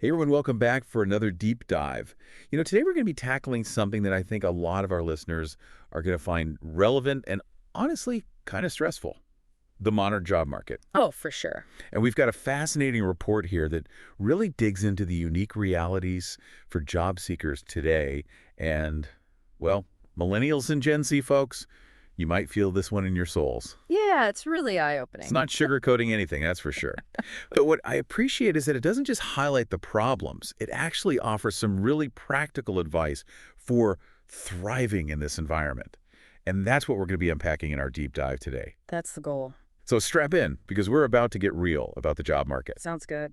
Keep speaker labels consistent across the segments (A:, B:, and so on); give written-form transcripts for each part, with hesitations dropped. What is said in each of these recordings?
A: Hey everyone, welcome back for another deep dive. Today we're going to be tackling something that I think a lot of our listeners are going to find relevant and honestly kind of stressful, the modern job market.
B: Oh, for sure.
A: And we've got a fascinating report here that really digs into the unique realities for job seekers today. And, well, millennials and Gen Z folks, you might feel this one in your souls.
B: Yeah, it's really
A: It's
B: eye-opening.
A: not sugarcoating anything, that's for sure. But what I appreciate is that it doesn't just highlight the problems. It actually offers some really practical advice for thriving in this environment. And that's what we're going to be unpacking in our deep dive today.
B: That's the goal.
A: So strap in, because we're about to get real about the job market.
B: Sounds good.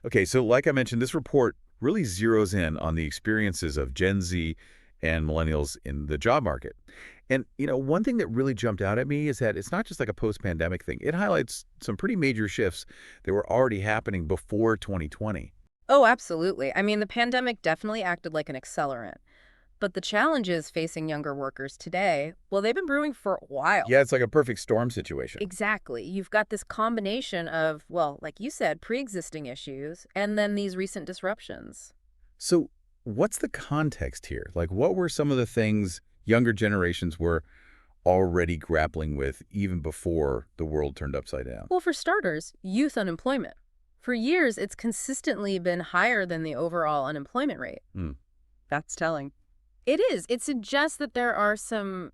A: Okay, so like I mentioned, this report really zeroes in on the experiences of Gen Z and millennials in the job market. And, one thing that really jumped out at me is that it's not just like a post-pandemic thing. It highlights some pretty major shifts that were already happening before 2020.
B: Oh, absolutely. I mean, the pandemic definitely acted like an accelerant. But the challenges facing younger workers today, well, they've been brewing for a while.
A: Yeah, it's like a perfect storm situation.
B: Exactly. You've got this combination of, well, like you said, pre-existing issues, and then these recent disruptions.
A: So what's the context here? Like, what were some of the things younger generations were already grappling with even before the world turned upside down?
B: Well, for starters, youth unemployment. For years, it's consistently been higher than the overall unemployment rate.
A: Hmm.
B: That's telling. It is. It suggests that there are some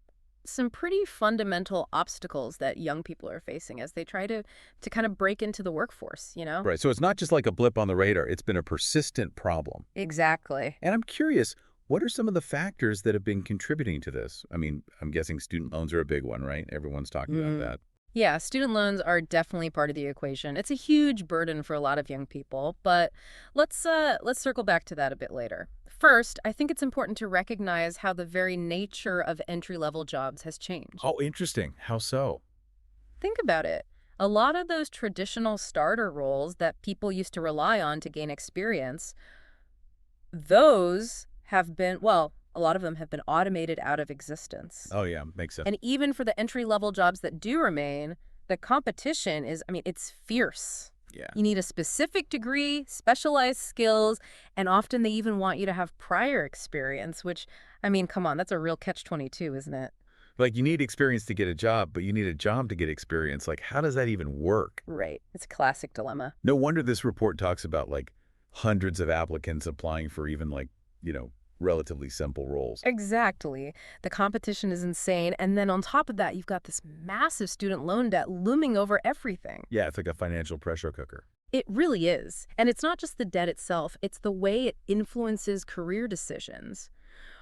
B: pretty fundamental obstacles that young people are facing as they try to kind of break into the workforce, you know?
A: Right. So it's not just like a blip on the radar. It's been a persistent problem.
B: Exactly.
A: And I'm curious, what are some of the factors that have been contributing to this? I mean, I'm guessing student loans are a big one, right? Everyone's talking about that.
B: Yeah, student loans are definitely part of the equation. It's a huge burden for a lot of young people, but let's circle back to that a bit later. First, I think it's important to recognize how the very nature of entry-level jobs has changed.
A: Oh, interesting. How so?
B: Think about it. A lot of those traditional starter roles that people used to rely on to gain experience, those have been, well, a lot of them have been automated out of existence.
A: Oh, yeah, makes sense.
B: And even for the entry-level jobs that do remain, the competition is, I mean, it's fierce.
A: Yeah.
B: You need a specific degree, specialized skills, and often they even want you to have prior experience, which, I mean, come on, that's a real catch-22, isn't it?
A: Like, you need experience to get a job, but you need a job to get experience. Like, how does that even work?
B: Right. It's a classic dilemma.
A: No wonder this report talks about, like, hundreds of applicants applying for even, like, relatively simple roles.
B: Exactly. The competition is insane. And then on top of that, you've got this massive student loan debt looming over everything.
A: Yeah, it's like a financial pressure cooker.
B: It really is. And it's not just the debt itself, it's the way it influences career decisions.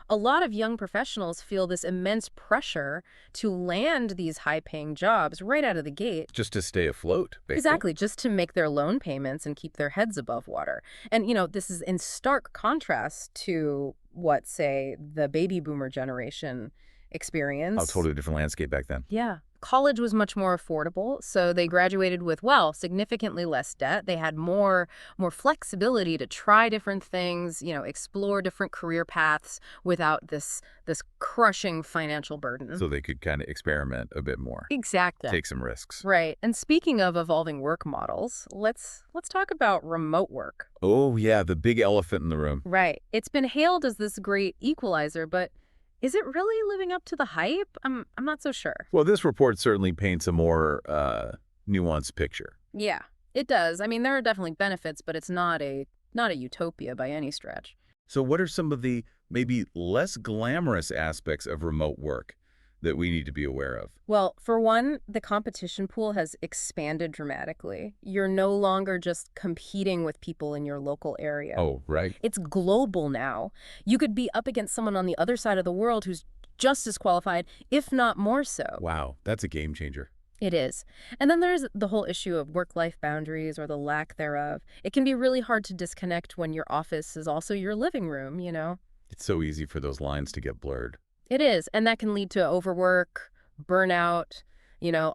B: A lot of young professionals feel this immense pressure to land these high-paying jobs right out of the gate.
A: Just to stay afloat, basically.
B: Exactly, just to make their loan payments and keep their heads above water. And, this is in stark contrast to what, say, the baby boomer generation
A: Oh,
B: experienced.
A: totally different landscape back then.
B: Yeah. College was much more affordable, so they graduated with, well, significantly less debt. They had more flexibility to try different things, explore different career paths without this crushing financial burden.
A: So they could kind of experiment a bit more,
B: Exactly.
A: take some risks.
B: Right. And speaking of evolving work models, let's talk about remote work.
A: Oh, yeah, the big elephant in the room.
B: Right. It's been hailed as this great equalizer, but is it really living up to the hype? I'm not so sure.
A: Well, this report certainly paints a more nuanced picture.
B: Yeah, it does. I mean, there are definitely benefits, but it's not a utopia by any stretch.
A: So what are some of the maybe less glamorous aspects of remote work that we need to be aware of?
B: Well, for one, the competition pool has expanded dramatically. You're no longer just competing with people in your local area.
A: Oh, right.
B: It's global now. You could be up against someone on the other side of the world who's just as qualified, if not more so.
A: Wow, that's a game changer.
B: It is. And then there's the whole issue of work-life boundaries or the lack thereof. It can be really hard to disconnect when your office is also your living room.
A: It's so easy for those lines to get blurred.
B: It is. And that can lead to overwork, burnout,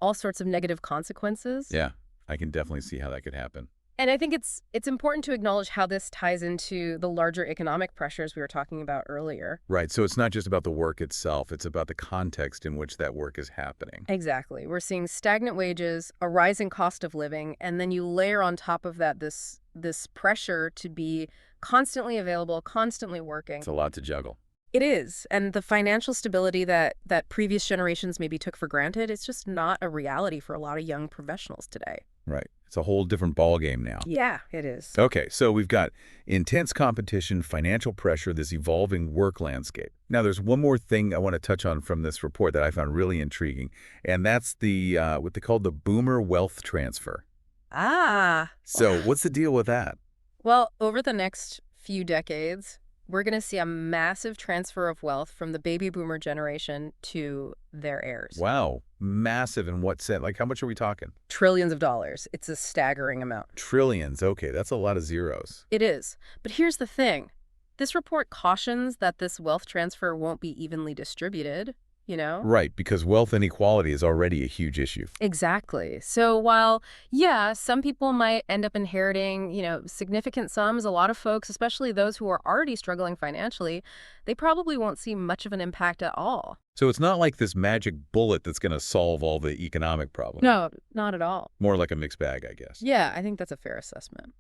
B: all sorts of negative consequences.
A: Yeah, I can definitely see how that could happen.
B: And I think it's important to acknowledge how this ties into the larger economic pressures we were talking about earlier.
A: Right, so it's not just about the work itself, it's about the context in which that work is happening.
B: Exactly. We're seeing stagnant wages, a rising cost of living, and then you layer on top of that this this pressure to be constantly available, constantly working.
A: It's a lot to juggle.
B: It is. And the financial stability that previous generations maybe took for granted, it's just not a reality for a lot of young professionals today.
A: Right. It's a whole different ballgame now.
B: Yeah, it is.
A: Okay, so we've got intense competition, financial pressure, this evolving work landscape. Now, there's one more thing I want to touch on from this report that I found really intriguing, and that's the what they call the boomer wealth transfer.
B: Ah.
A: So what's the deal with that?
B: Well, over the next few decades, we're going to see a massive transfer of wealth from the baby boomer generation to their heirs.
A: Wow, massive in what sense? Like, how much are we talking?
B: Trillions of dollars. It's a staggering amount.
A: Trillions. Okay, that's a lot of zeros.
B: It is. But here's the thing. This report cautions that this wealth transfer won't be evenly distributed, you know?
A: Right, because wealth inequality is already a huge issue.
B: Exactly. So while, yeah, some people might end up inheriting, significant sums, a lot of folks, especially those who are already struggling financially, they probably won't see much of an impact at all.
A: So it's not like this magic bullet that's going to solve all the economic problems.
B: No, not at all.
A: More like a mixed bag, I guess.
B: Yeah, I think that's a fair assessment.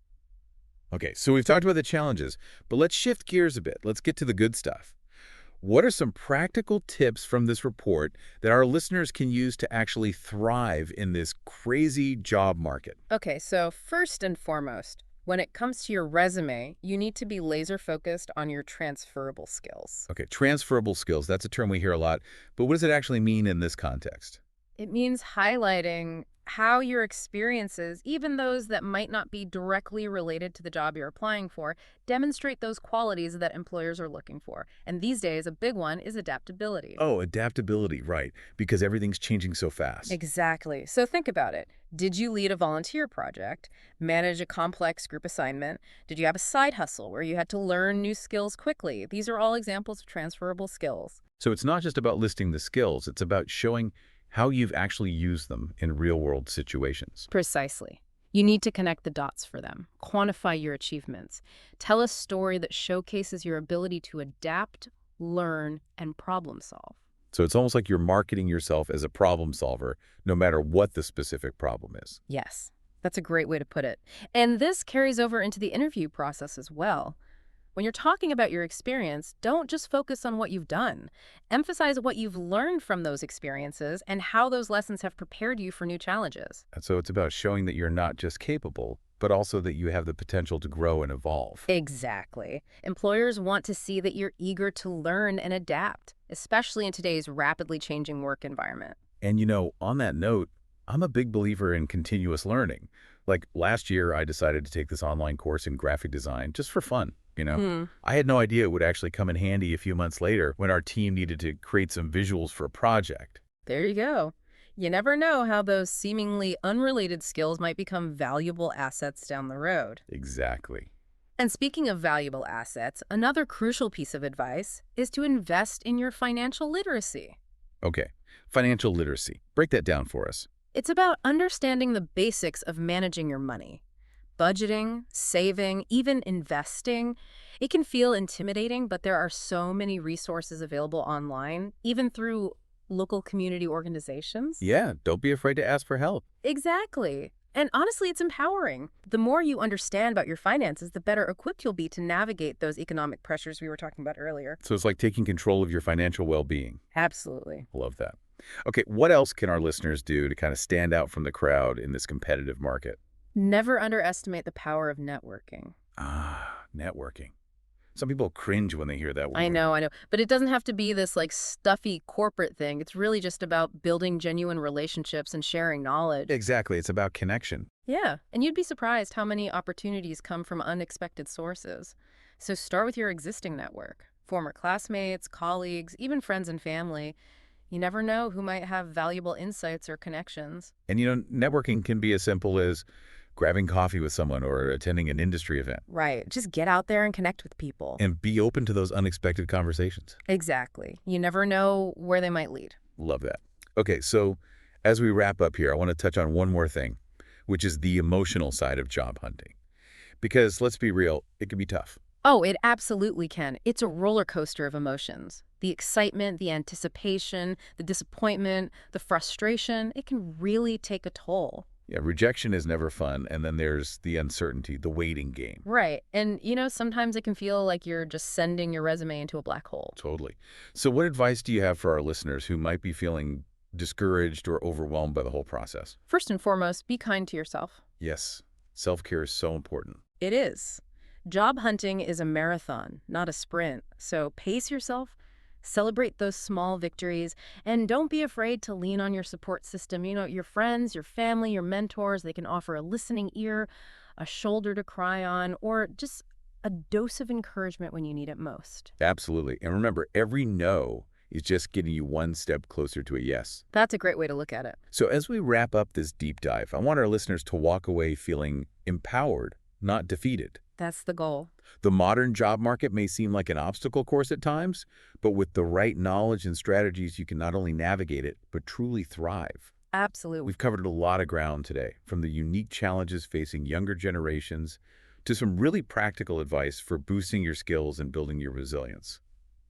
A: Okay, so we've talked about the challenges, but let's shift gears a bit. Let's get to the good stuff. What are some practical tips from this report that our listeners can use to actually thrive in this crazy job market?
B: Okay, so first and foremost, when it comes to your resume, you need to be laser focused on your transferable skills.
A: Okay, transferable skills, that's a term we hear a lot, but what does it actually mean in this context?
B: It means highlighting how your experiences, even those that might not be directly related to the job you're applying for, demonstrate those qualities that employers are looking for. And these days, a big one is adaptability.
A: Oh, adaptability, right, because everything's changing so fast.
B: Exactly. So think about it. Did you lead a volunteer project, manage a complex group assignment? Did you have a side hustle where you had to learn new skills quickly? These are all examples of transferable skills.
A: So it's not just about listing the skills, it's about showing how you've actually used them in real-world situations.
B: Precisely. You need to connect the dots for them, quantify your achievements, tell a story that showcases your ability to adapt, learn, and problem solve.
A: So it's almost like you're marketing yourself as a problem solver, no matter what the specific problem is.
B: Yes, that's a great way to put it. And this carries over into the interview process as well. When you're talking about your experience, don't just focus on what you've done. Emphasize what you've learned from those experiences and how those lessons have prepared you for new challenges.
A: And so it's about showing that you're not just capable, but also that you have the potential to grow and evolve.
B: Exactly. Employers want to see that you're eager to learn and adapt, especially in today's rapidly changing work environment.
A: And on that note, I'm a big believer in continuous learning. Like last year, I decided to take this online course in graphic design just for fun. I had no idea it would actually come in handy a few months later when our team needed to create some visuals for a project.
B: There you go. You never know how those seemingly unrelated skills might become valuable assets down the road.
A: Exactly.
B: And speaking of valuable assets, another crucial piece of advice is to invest in your financial literacy.
A: Okay, financial literacy. Break that down for us.
B: It's about understanding the basics of managing your money. Budgeting, saving, even investing. It can feel intimidating, but there are so many resources available online, even through local community organizations.
A: Yeah, don't be afraid to ask for help.
B: Exactly. And honestly, it's empowering. The more you understand about your finances, the better equipped you'll be to navigate those economic pressures we were talking about earlier.
A: So it's like taking control of your financial well-being.
B: Absolutely.
A: Love that. Okay, what else can our listeners do to kind of stand out from the crowd in this competitive market?
B: Never underestimate the power of networking.
A: Networking. Some people cringe when they hear that word.
B: I know. But it doesn't have to be this stuffy corporate thing. It's really just about building genuine relationships and sharing knowledge.
A: Exactly. It's about connection.
B: Yeah. And you'd be surprised how many opportunities come from unexpected sources. So start with your existing network. Former classmates, colleagues, even friends and family. You never know who might have valuable insights or connections.
A: And networking can be as simple as grabbing coffee with someone or attending an industry event.
B: Right. Just get out there and connect with people.
A: And be open to those unexpected conversations.
B: Exactly. You never know where they might lead.
A: Love that. Okay, so as we wrap up here, I want to touch on one more thing, which is the emotional side of job hunting. Because let's be real, it can be tough.
B: Oh, it absolutely can. It's a roller coaster of emotions. The excitement, the anticipation, the disappointment, the frustration, it can really take a toll.
A: Yeah, rejection is never fun, and then there's the uncertainty, the waiting game.
B: Right. And, sometimes it can feel like you're just sending your resume into a black hole.
A: Totally. So what advice do you have for our listeners who might be feeling discouraged or overwhelmed by the whole process?
B: First and foremost, be kind to yourself.
A: Yes, self-care is so important.
B: It is. Job hunting is a marathon, not a sprint. So pace yourself, celebrate those small victories, and don't be afraid to lean on your support system. Your friends, your family, your mentors, they can offer a listening ear, a shoulder to cry on, or just a dose of encouragement when you need it most.
A: Absolutely. And remember, every no is just getting you one step closer to a yes.
B: That's a great way to look at it.
A: So as we wrap up this deep dive, I want our listeners to walk away feeling empowered, not defeated.
B: That's the goal.
A: The modern job market may seem like an obstacle course at times, but with the right knowledge and strategies, you can not only navigate it, but truly thrive.
B: Absolutely.
A: We've covered a lot of ground today, from the unique challenges facing younger generations to some really practical advice for boosting your skills and building your resilience.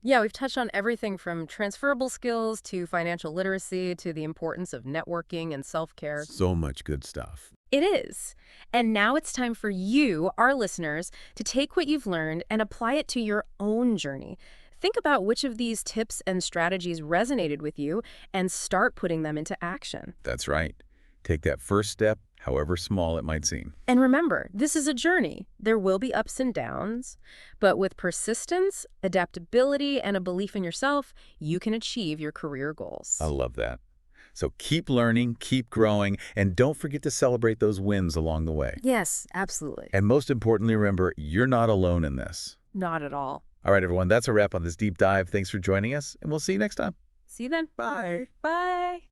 B: Yeah, we've touched on everything from transferable skills to financial literacy to the importance of networking and self-care.
A: So much good stuff.
B: It is. And now it's time for you, our listeners, to take what you've learned and apply it to your own journey. Think about which of these tips and strategies resonated with you and start putting them into action.
A: That's right. Take that first step, however small it might seem.
B: And remember, this is a journey. There will be ups and downs, but with persistence, adaptability, and a belief in yourself, you can achieve your career goals.
A: I love that. So keep learning, keep growing, and don't forget to celebrate those wins along the way.
B: Yes, absolutely.
A: And most importantly, remember, you're not alone in this.
B: Not at all.
A: All right, everyone, that's a wrap on this deep dive. Thanks for joining us, and we'll see you next time.
B: See you then.
A: Bye.
B: Bye.